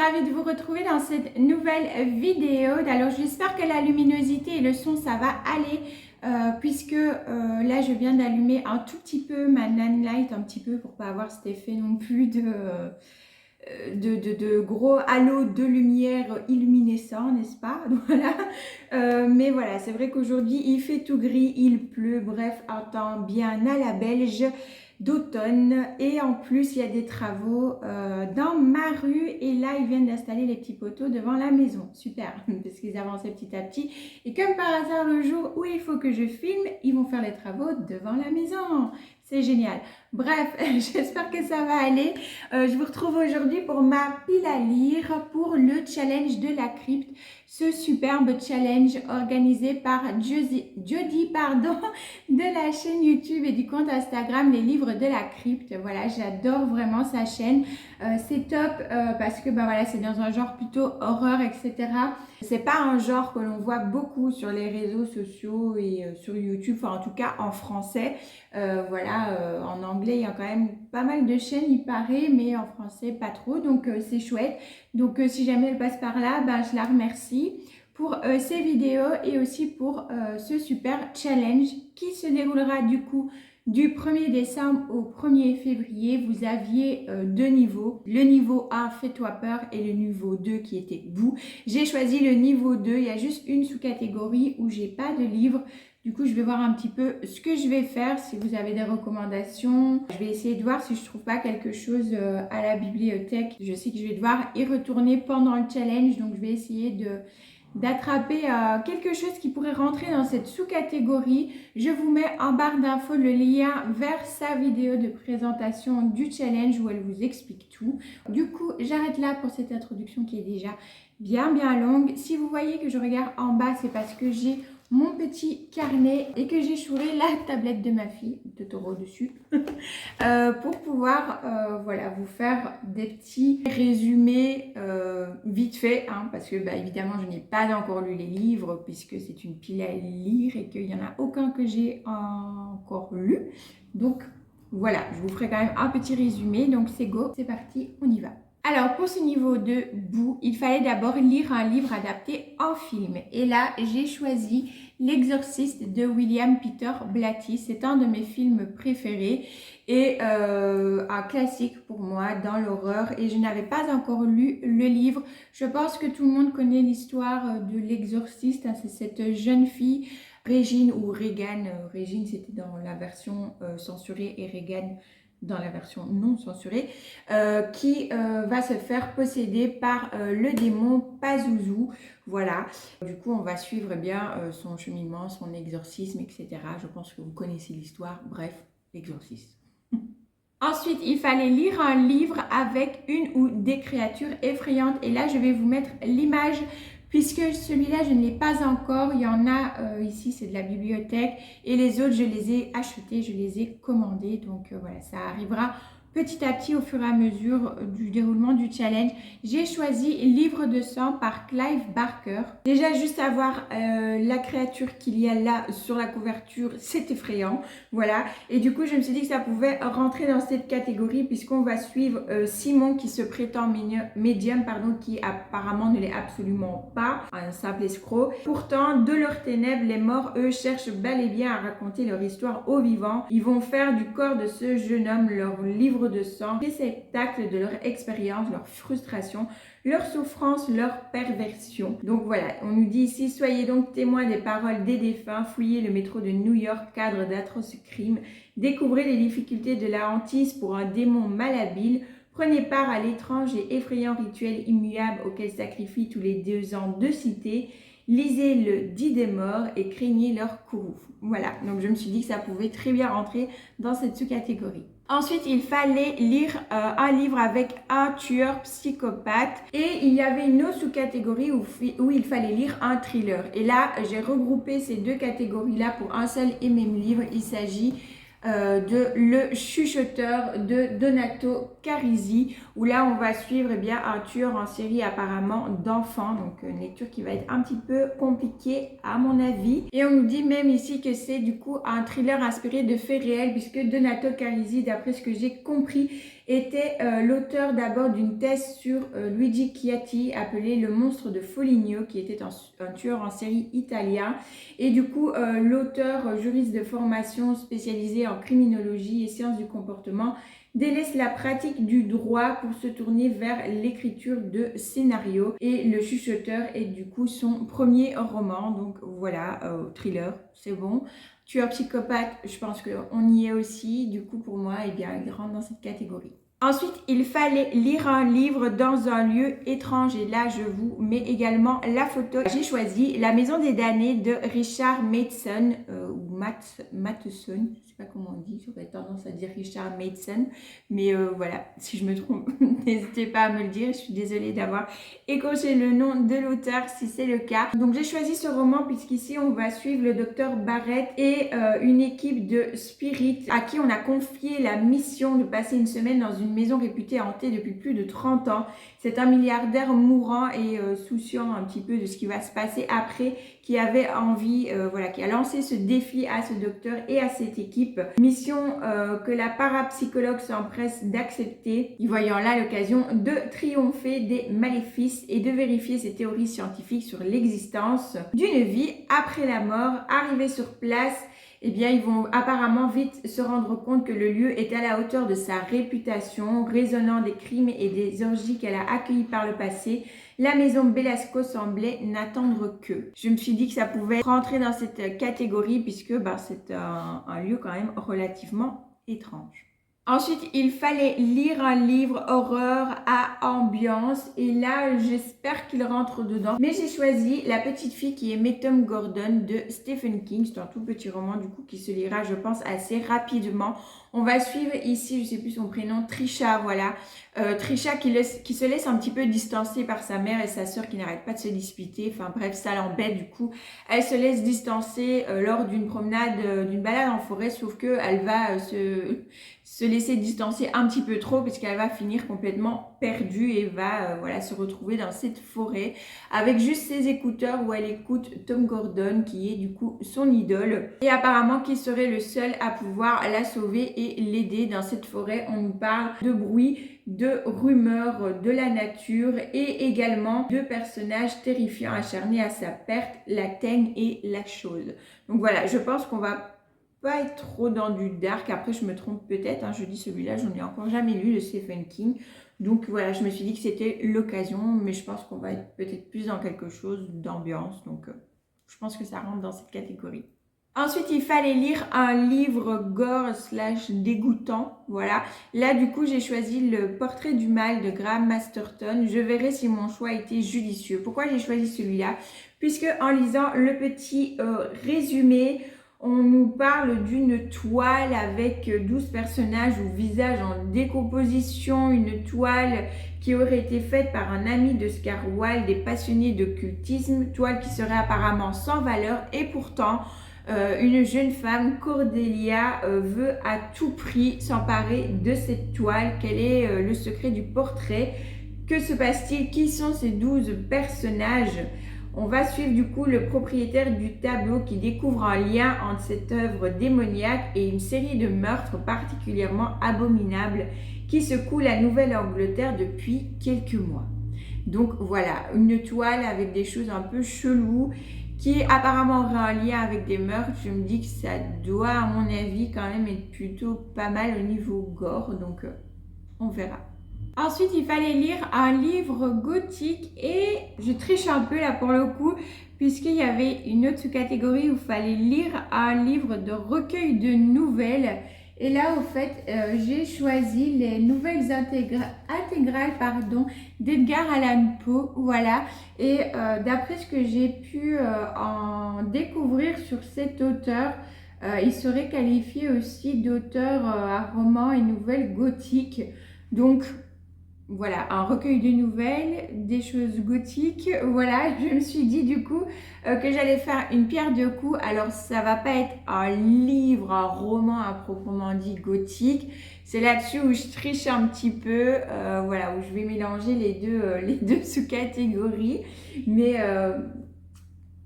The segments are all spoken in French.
ravie de vous retrouver dans cette nouvelle vidéo. Alors j'espère que la luminosité et le son ça va aller puisque là je viens d'allumer un tout petit peu ma nan light, un petit peu pour pas avoir cet effet non plus de gros halos de lumière illuminescents, n'est-ce pas? Voilà. Mais voilà, c'est vrai qu'aujourd'hui il fait tout gris, il pleut, bref, un temps bien à la belge d'automne et en plus il y a des travaux dans ma rue et là ils viennent d'installer les petits poteaux devant la maison, super, parce qu'ils avançaient petit à petit et comme par hasard le jour où il faut que je filme, ils vont faire les travaux devant la maison, c'est génial. Bref, j'espère que ça va aller. Je vous retrouve aujourd'hui pour ma pile à lire pour le challenge de la crypte, ce superbe challenge organisé par Jody de la chaîne YouTube et du compte Instagram Les Livres de la Crypte. Voilà, j'adore vraiment sa chaîne. C'est top parce que bah, voilà, c'est dans un genre plutôt horreur, etc. C'est pas un genre que l'on voit beaucoup sur les réseaux sociaux et sur YouTube, enfin en tout cas en français. Voilà, en anglais il y a quand même pas mal de chaînes, il paraît, mais en français pas trop, donc c'est chouette. Donc si jamais elle passe par là, ben, je la remercie pour ces vidéos et aussi pour ce super challenge qui se déroulera du coup du 1er décembre au 1er février. Vous aviez deux niveaux, le niveau 1 fais-toi peur et le niveau 2 qui était vous. J'ai choisi le niveau 2, il y a juste une sous-catégorie où j'ai pas de livre. Du coup, je vais voir un petit peu ce que je vais faire, si vous avez des recommandations. Je vais essayer de voir si je trouve pas quelque chose à la bibliothèque. Je sais que je vais devoir y retourner pendant le challenge, donc je vais essayer d'attraper quelque chose qui pourrait rentrer dans cette sous-catégorie. Je vous mets en barre d'infos le lien vers sa vidéo de présentation du challenge où elle vous explique tout. Du coup, j'arrête là pour cette introduction qui est déjà bien longue. Si vous voyez que je regarde en bas, c'est parce que j'ai mon petit carnet et que j'ai chouré la tablette de ma fille, de taureau dessus, pour pouvoir voilà, vous faire des petits résumés vite fait, hein, parce que bah, évidemment je n'ai pas encore lu les livres puisque c'est une pile à lire et qu'il n'y en a aucun que j'ai encore lu. Donc voilà, je vous ferai quand même un petit résumé, donc c'est go, c'est parti, on y va. Alors pour ce niveau de bout, il fallait d'abord lire un livre adapté en film. Et là, j'ai choisi L'Exorciste de William Peter Blatty. C'est un de mes films préférés et un classique pour moi dans l'horreur. Et je n'avais pas encore lu le livre. Je pense que tout le monde connaît l'histoire de l'Exorciste. C'est cette jeune fille, Régine ou Regan. Régine, c'était dans la version censurée et Regan dans la version non censurée, qui va se faire posséder par le démon Pazuzu. Voilà, du coup on va suivre bien son cheminement, son exorcisme, etc. Je pense que vous connaissez l'histoire, bref, l'exorcisme. Ensuite, il fallait lire un livre avec une ou des créatures effrayantes. Et là, je vais vous mettre l'image puisque celui-là, je ne l'ai pas encore. Il y en a ici, c'est de la bibliothèque. Et les autres, je les ai achetés, je les ai commandés. Donc voilà, ça arrivera petit à petit au fur et à mesure du déroulement du challenge. J'ai choisi Livre de sang par Clive Barker. Déjà, juste à voir la créature qu'il y a là sur la couverture, c'est effrayant. Voilà. Et du coup, je me suis dit que ça pouvait rentrer dans cette catégorie puisqu'on va suivre Simon qui se prétend médium, qui apparemment ne l'est absolument pas, un simple escroc. Pourtant, de leurs ténèbres, les morts, eux, cherchent bel et bien à raconter leur histoire aux vivants. Ils vont faire du corps de ce jeune homme leur livre de sang, réceptacle de leur expérience, leur frustration, leur souffrance, leur perversion. Donc voilà, on nous dit ici, soyez donc témoins des paroles des défunts, fouillez le métro de New York, cadre d'atroces crimes, découvrez les difficultés de la hantise pour un démon malhabile, prenez part à l'étrange et effrayant rituel immuable auquel sacrifient tous les 2 ans 2 cités, lisez le dit des morts et craignez leur courroux. Voilà, donc je me suis dit que ça pouvait très bien rentrer dans cette sous-catégorie. Ensuite, il fallait lire un livre avec un tueur psychopathe et il y avait une autre sous-catégorie où il fallait lire un thriller. Et là, j'ai regroupé ces deux catégories-là pour un seul et même livre. Il s'agit de Le Chuchoteur de Donato Carisi, où là on va suivre eh bien, un tueur en série apparemment d'enfants, donc une lecture qui va être un petit peu compliquée à mon avis. Et on nous dit même ici que c'est du coup un thriller inspiré de faits réels, puisque Donato Carisi, d'après ce que j'ai compris, était l'auteur d'abord d'une thèse sur Luigi Chiatti, appelé Le Monstre de Foligno, qui était un tueur en série italien. Et du coup, l'auteur juriste de formation spécialisé en criminologie et sciences du comportement délaisse la pratique du droit pour se tourner vers l'écriture de scénarios. Et Le Chuchoteur est du coup son premier roman. Donc voilà, thriller, c'est bon. Tueur psychopathe, je pense qu'on y est aussi. Du coup, pour moi, eh bien, il rentre dans cette catégorie. Ensuite, il fallait lire un livre dans un lieu étrange. Et là, je vous mets également la photo. J'ai choisi La Maison des damnés de Richard Matheson, ou Matheson, je ne sais pas comment on dit. J'aurais tendance à dire Richard Matheson. Mais voilà, si je me trompe, n'hésitez pas à me le dire. Je suis désolée d'avoir écorché le nom de l'auteur si c'est le cas. Donc, j'ai choisi ce roman puisqu'ici, on va suivre le docteur Barrett et une équipe de spirites à qui on a confié la mission de passer une semaine dans une maison réputée hantée depuis plus de 30 ans. C'est un milliardaire mourant et souciant un petit peu de ce qui va se passer après, qui avait envie, voilà, qui a lancé ce défi à ce docteur et à cette équipe. Mission que la parapsychologue s'empresse d'accepter, y voyant là l'occasion de triompher des maléfices et de vérifier ses théories scientifiques sur l'existence d'une vie après la mort. Arrivés sur place, eh bien, ils vont apparemment vite se rendre compte que le lieu est à la hauteur de sa réputation, résonnant des crimes et des orgies qu'elle a accueillis par le passé. La maison Belasco semblait n'attendre que. Je me suis dit que ça pouvait rentrer dans cette catégorie puisque c'est un lieu quand même relativement étrange. Ensuite, il fallait lire un livre horreur à ambiance et là, j'espère qu'il rentre dedans. Mais j'ai choisi La petite fille qui aimait Tom Gordon de Stephen King. C'est un tout petit roman du coup qui se lira, je pense, assez rapidement. On va suivre ici, je sais plus son prénom, Trisha, voilà. Trisha qui se laisse un petit peu distancer par sa mère et sa sœur qui n'arrêtent pas de se disputer. Enfin bref, ça l'embête du coup. Elle se laisse distancer lors d'une promenade, d'une balade en forêt, sauf que elle va se laisser distancer un petit peu trop puisqu'elle va finir complètement perdue et va voilà, se retrouver dans cette forêt avec juste ses écouteurs où elle écoute Tom Gordon qui est du coup son idole et apparemment qui serait le seul à pouvoir la sauver et l'aider dans cette forêt. On nous parle de bruit, de rumeurs de la nature et également de personnages terrifiants acharnés à sa perte, la teigne et la chose. Donc voilà, je pense qu'on va pas être trop dans du dark. Après, je me trompe peut-être. Je dis celui-là, j'en ai encore jamais lu de Stephen King. Donc voilà, je me suis dit que c'était l'occasion, mais je pense qu'on va être peut-être plus dans quelque chose d'ambiance. Donc je pense que ça rentre dans cette catégorie. Ensuite, il fallait lire un livre gore / dégoûtant. Voilà. Là, du coup, j'ai choisi Le Portrait du mal de Graham Masterton. Je verrai si mon choix était judicieux. Pourquoi j'ai choisi celui-là? Puisque en lisant le petit résumé, on nous parle d'une toile avec 12 personnages au visage en décomposition, une toile qui aurait été faite par un ami de Oscar Wilde, des passionnés d'occultisme, toile qui serait apparemment sans valeur et pourtant une jeune femme, Cordelia, veut à tout prix s'emparer de cette toile. Quel est le secret du portrait? Que se passe-t-il? Qui sont ces 12 personnages? On va suivre du coup le propriétaire du tableau qui découvre un lien entre cette œuvre démoniaque et une série de meurtres particulièrement abominables qui secouent la Nouvelle-Angleterre depuis quelques mois. Donc voilà, une toile avec des choses un peu cheloues qui apparemment aurait un lien avec des meurtres. Je me dis que ça doit à mon avis quand même être plutôt pas mal au niveau gore, donc on verra. Ensuite, il fallait lire un livre gothique et je triche un peu là pour le coup puisqu'il y avait une autre sous-catégorie où il fallait lire un livre de recueil de nouvelles. Et là, au fait, j'ai choisi les nouvelles intégrales d'Edgar Allan Poe. Voilà. Et d'après ce que j'ai pu en découvrir sur cet auteur, il serait qualifié aussi d'auteur à romans et nouvelles gothiques. Donc, voilà, un recueil de nouvelles, des choses gothiques. Voilà, je me suis dit du coup que j'allais faire une pierre deux coups. Alors ça va pas être un livre, un roman à proprement dit gothique. C'est là-dessus où je triche un petit peu, voilà, où je vais mélanger les deux sous-catégories. Mais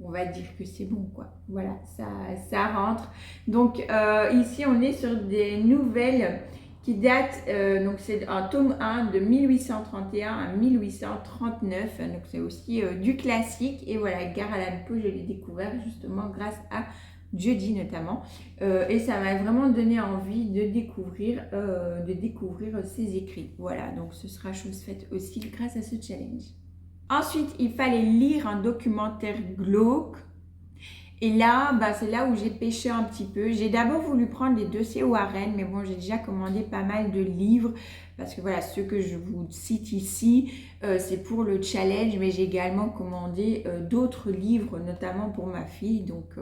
on va dire que c'est bon quoi. Voilà, ça rentre. Donc ici on est sur des nouvelles qui datent, donc c'est un tome 1 de 1831 à 1839. Donc c'est aussi du classique. Et voilà, Edgar Allan Poe, je l'ai découvert justement grâce à Jeudi notamment. Et ça m'a vraiment donné envie de découvrir ses écrits. Voilà, donc ce sera chose faite aussi grâce à ce challenge. Ensuite, il fallait lire un documentaire glauque. Et là, bah, c'est là où j'ai pêché un petit peu. J'ai d'abord voulu prendre les dossiers Warren, mais bon, j'ai déjà commandé pas mal de livres. Parce que voilà, ceux que je vous cite ici, c'est pour le challenge. Mais j'ai également commandé d'autres livres, notamment pour ma fille. Donc,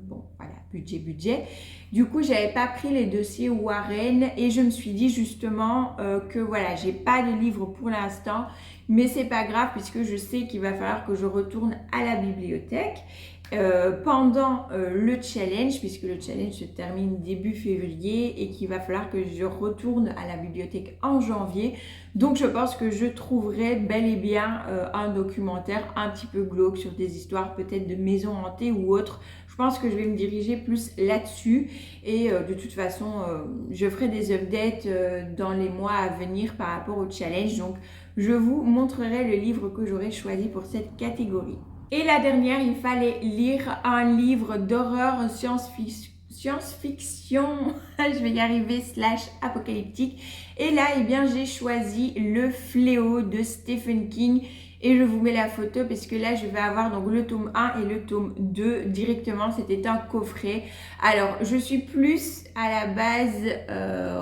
bon, voilà, budget. Du coup, j'avais pas pris les dossiers Warren. Et je me suis dit justement que voilà, j'ai pas de livres pour l'instant. Mais c'est pas grave puisque je sais qu'il va falloir que je retourne à la bibliothèque pendant le challenge, puisque le challenge se termine début février et qu'il va falloir que je retourne à la bibliothèque en janvier. Donc je pense que je trouverai bel et bien un documentaire un petit peu glauque sur des histoires peut-être de maisons hantées ou autres. Je pense que je vais me diriger plus là-dessus et de toute façon je ferai des updates dans les mois à venir par rapport au challenge. Donc je vous montrerai le livre que j'aurai choisi pour cette catégorie. Et la dernière, il fallait lire un livre d'horreur science-fiction, je vais y arriver, / apocalyptique. Et là, eh bien, j'ai choisi Le Fléau de Stephen King. Et je vous mets la photo parce que là, je vais avoir donc le tome 1 et le tome 2 directement. C'était un coffret. Alors, je suis plus à la base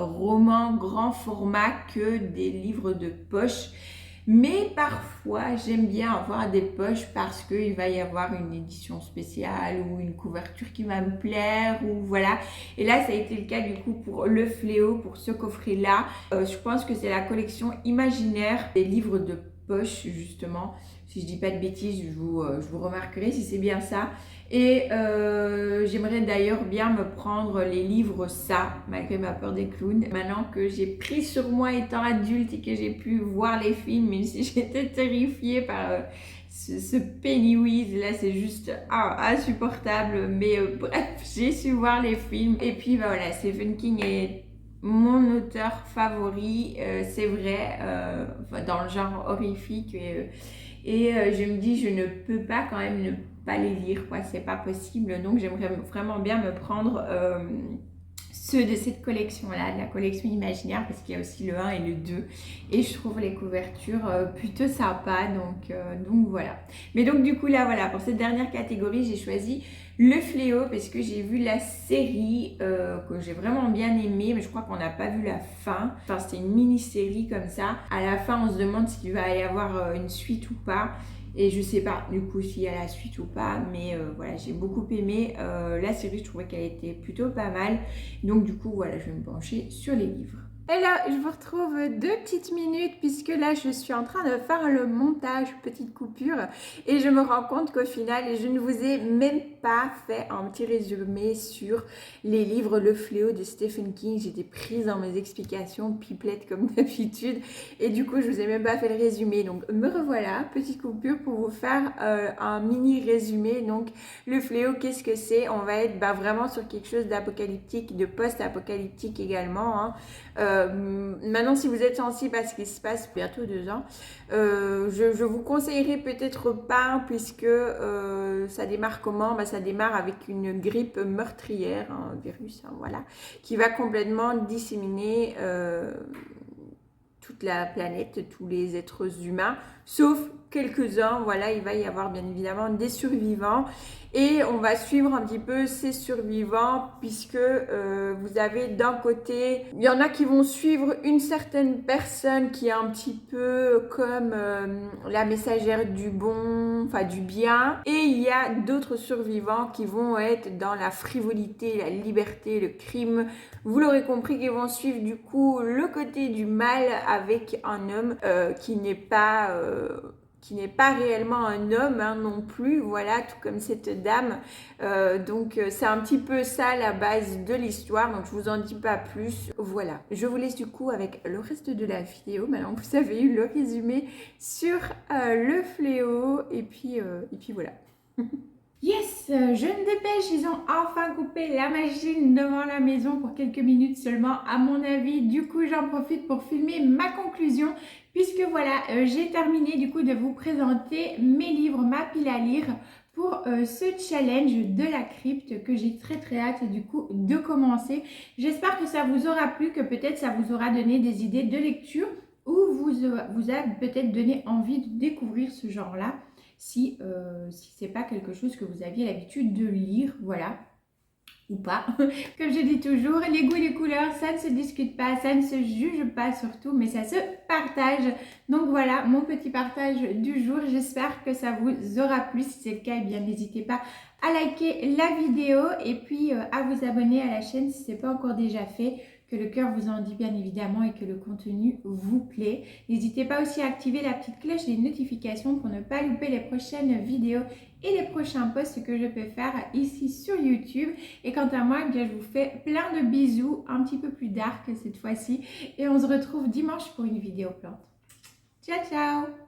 roman grand format que des livres de poche. Mais parfois, j'aime bien avoir des poches parce qu'il va y avoir une édition spéciale ou une couverture qui va me plaire ou voilà. Et là, ça a été le cas du coup pour Le Fléau, pour ce coffret-là. Je pense que c'est la collection imaginaire des livres de poche justement. Si je dis pas de bêtises, je vous remarquerai si c'est bien ça. Et j'aimerais d'ailleurs bien me prendre les livres ça, malgré ma peur des clowns. Maintenant que j'ai pris sur moi étant adulte et que j'ai pu voir les films, même si j'étais terrifiée par ce Pennywise, là c'est juste insupportable. Mais bref, j'ai su voir les films. Et puis bah, voilà, Stephen King est mon auteur favori, c'est vrai, dans le genre horrifique. Et je me dis, je ne peux pas quand même ne pas les lire, quoi, c'est pas possible. Donc j'aimerais vraiment bien me prendre ceux de cette collection-là, de la collection imaginaire, parce qu'il y a aussi le 1 et le 2. Et je trouve les couvertures plutôt sympas, donc voilà. Mais donc du coup là, voilà, pour cette dernière catégorie, j'ai choisi Le Fléau, parce que j'ai vu la série que j'ai vraiment bien aimée, mais je crois qu'on n'a pas vu la fin. Enfin, c'était une mini-série comme ça. À la fin, on se demande s'il va y avoir une suite ou pas. Et je sais pas du coup s'il y a la suite ou pas, mais voilà, j'ai beaucoup aimé la série, je trouvais qu'elle était plutôt pas mal. Donc du coup, voilà, je vais me pencher sur les livres. Et là, je vous retrouve 2 petites minutes puisque là, je suis en train de faire le montage, petite coupure, et je me rends compte qu'au final, je ne vous ai même pas fait un petit résumé sur les livres Le Fléau de Stephen King. J'étais prise dans mes explications, pipelette comme d'habitude, et du coup, je vous ai même pas fait le résumé. Donc, me revoilà, petite coupure pour vous faire un mini résumé. Donc, Le Fléau, qu'est-ce que c'est? On va être vraiment sur quelque chose d'apocalyptique, de post-apocalyptique également, hein. Maintenant, si vous êtes sensible à ce qui se passe bientôt 2 ans, je vous conseillerais peut-être pas, puisque ça démarre comment? Ça démarre avec une grippe meurtrière, un virus, hein, voilà, qui va complètement disséminer toute la planète, tous les êtres humains, sauf quelques-uns. Voilà, il va y avoir bien évidemment des survivants et on va suivre un petit peu ces survivants puisque vous avez d'un côté, il y en a qui vont suivre une certaine personne qui est un petit peu comme la messagère du bon, enfin du bien, et il y a d'autres survivants qui vont être dans la frivolité, la liberté, le crime. Vous l'aurez compris, qu'ils vont suivre du coup le côté du mal avec un homme qui n'est pas réellement un homme hein, non plus, voilà, tout comme cette dame. Donc c'est un petit peu ça la base de l'histoire, donc je vous en dis pas plus. Voilà, je vous laisse du coup avec le reste de la vidéo. Maintenant vous avez eu le résumé sur le fléau, et puis voilà. Yes, je me dépêche, ils ont enfin coupé la machine devant la maison pour quelques minutes seulement à mon avis. Du coup, j'en profite pour filmer ma conclusion puisque voilà, j'ai terminé du coup de vous présenter mes livres, ma pile à lire pour ce challenge de la crypte que j'ai très hâte du coup de commencer. J'espère que ça vous aura plu, que peut-être ça vous aura donné des idées de lecture ou vous a peut-être donné envie de découvrir ce genre-là. Si c'est pas quelque chose que vous aviez l'habitude de lire, voilà, ou pas. Comme je dis toujours, les goûts et les couleurs, ça ne se discute pas, ça ne se juge pas surtout, mais ça se partage. Donc voilà, mon petit partage du jour. J'espère que ça vous aura plu. Si c'est le cas, eh bien n'hésitez pas à liker la vidéo et puis à vous abonner à la chaîne si ce n'est pas encore déjà fait. Que le cœur vous en dit bien évidemment et que le contenu vous plaît. N'hésitez pas aussi à activer la petite cloche des notifications pour ne pas louper les prochaines vidéos et les prochains posts que je peux faire ici sur YouTube. Et quant à moi, eh bien, je vous fais plein de bisous, un petit peu plus dark cette fois-ci. Et on se retrouve dimanche pour une vidéo plante. Ciao, ciao!